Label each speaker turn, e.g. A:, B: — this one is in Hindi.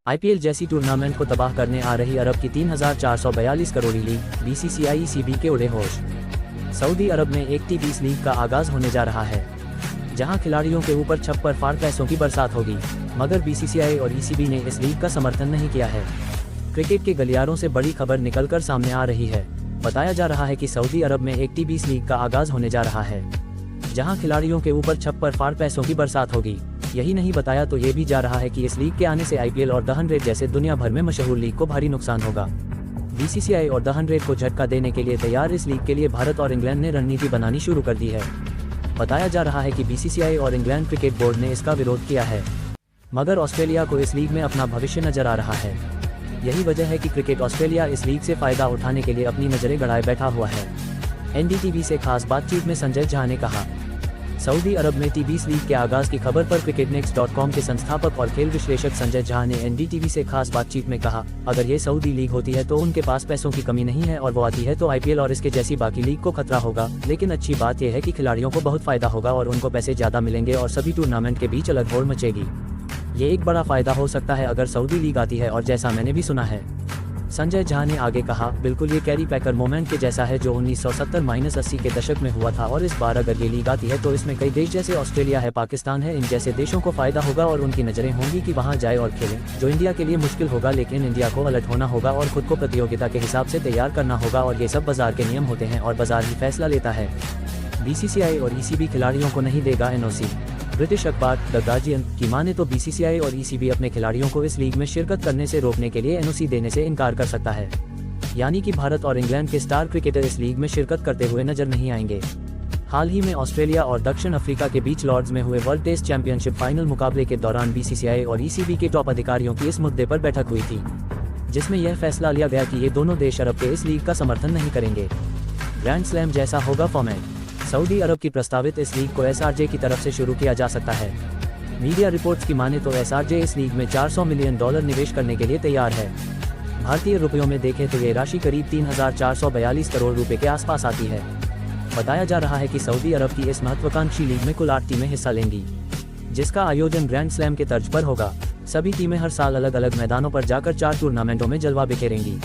A: आईपीएल जैसी टूर्नामेंट को तबाह करने आ रही अरब की 3,442 करोड़ी लीग, बीसीसीआई ईसीबी के उड़े होश। सऊदी अरब में एक T20 लीग का आगाज होने जा रहा है, जहां खिलाड़ियों के ऊपर छप्पर फाड़ पैसों की बरसात होगी, मगर बीसीसीआई और ईसीबी ने इस लीग का समर्थन नहीं किया है। क्रिकेट के गलियारों से बड़ी खबर निकलकर सामने आ रही है। बताया जा रहा है कि सऊदी अरब में एक T20 लीग का आगाज होने जा रहा है, जहां खिलाड़ियों के ऊपर छप्पर फाड़ पैसों की बरसात होगी। यही नहीं बताया तो ये भी जा रहा है कि इस लीग के आने से आईपीएल और द 100 जैसे दुनिया भर में मशहूर लीग को भारी नुकसान होगा। बीसीसीआई और द 100 को झटका देने के लिए तैयार इस लीग के लिए भारत और इंग्लैंड ने रणनीति बनानी शुरू कर दी है। बताया जा रहा है कि बीसीसीआई और इंग्लैंड क्रिकेट बोर्ड ने इसका विरोध किया है, मगर ऑस्ट्रेलिया को इस लीग में अपना भविष्य नजर आ रहा है। यही वजह है कि क्रिकेट ऑस्ट्रेलिया इस लीग से फायदा उठाने के लिए अपनी नजरें गड़ाए बैठा हुआ है। एनडीटीवी से खास बातचीत में संजय झा ने कहा, सऊदी अरब में T20 लीग के आगाज की खबर पर cricketnext.com के संस्थापक और खेल विश्लेषक संजय झा ने एनडीटीवी से खास बातचीत में कहा, अगर ये सऊदी लीग होती है तो उनके पास पैसों की कमी नहीं है और वो आती है तो आईपीएल और इसके जैसी बाकी लीग को खतरा होगा। लेकिन अच्छी बात यह है कि खिलाड़ियों को बहुत फायदा होगा और उनको पैसे ज्यादा मिलेंगे और सभी टूर्नामेंट के बीच अलग होड़ मचेगी। ये एक बड़ा फायदा हो सकता है अगर सऊदी लीग आती है, और जैसा मैंने भी सुना है। संजय झा ने आगे कहा, बिल्कुल ये कैरी पैकर मोमेंट के जैसा है जो 1970-80 के दशक में हुआ था, और इस बार अगर ये लीग आती है तो इसमें कई देश जैसे ऑस्ट्रेलिया है, पाकिस्तान है, इन जैसे देशों को फायदा होगा और उनकी नजरें होंगी कि वहां जाए और खेलें, जो इंडिया के लिए मुश्किल होगा। लेकिन इंडिया को अलर्ट होना होगा और खुद को प्रतियोगिता के हिसाब से तैयार करना होगा, और ये सब बाजार के नियम होते हैं और बाजार ही फैसला लेता है। बीसीसीआई और ईसीबी खिलाड़ियों को नहीं देगा एनओसी। ब्रिटिश अखबार द गार्जियन की माने तो बीसीसीआई और ईसीबी अपने खिलाड़ियों को इस लीग में शिरकत करने से रोकने के लिए एनओसी देने से इनकार कर सकता है, यानी कि भारत और इंग्लैंड के स्टार क्रिकेटर इस लीग में शिरकत करते हुए नजर नहीं आएंगे। हाल ही में ऑस्ट्रेलिया और दक्षिण अफ्रीका के बीच लॉर्ड्स में हुए वर्ल्ड टेस्ट चैंपियनशिप फाइनल मुकाबले के दौरान बीसीसीआई और ईसीबी के टॉप अधिकारियों की इस मुद्दे पर बैठक हुई थी, जिसमें यह फैसला लिया गया कि ये दोनों देश अरब के इस लीग का समर्थन नहीं करेंगे। ग्रैंड स्लैम जैसा होगा फॉर्मेट। सऊदी अरब की प्रस्तावित इस लीग को एसआरजे की तरफ से शुरू किया जा सकता है। मीडिया रिपोर्ट्स की माने तो एसआरजे इस लीग में $400 मिलियन निवेश करने के लिए तैयार है। भारतीय रुपयों में देखें तो ये राशि करीब 3,442 करोड़ रुपए के आसपास आती है। बताया जा रहा है कि सऊदी अरब की इस महत्वाकांक्षी लीग में कुल 8 टीमें हिस्सा लेंगी, जिसका आयोजन ग्रैंड स्लैम के तर्ज पर होगा। सभी टीमें हर साल अलग अलग मैदानों पर जाकर 4 टूर्नामेंटों में जलवा बिखेरेंगी।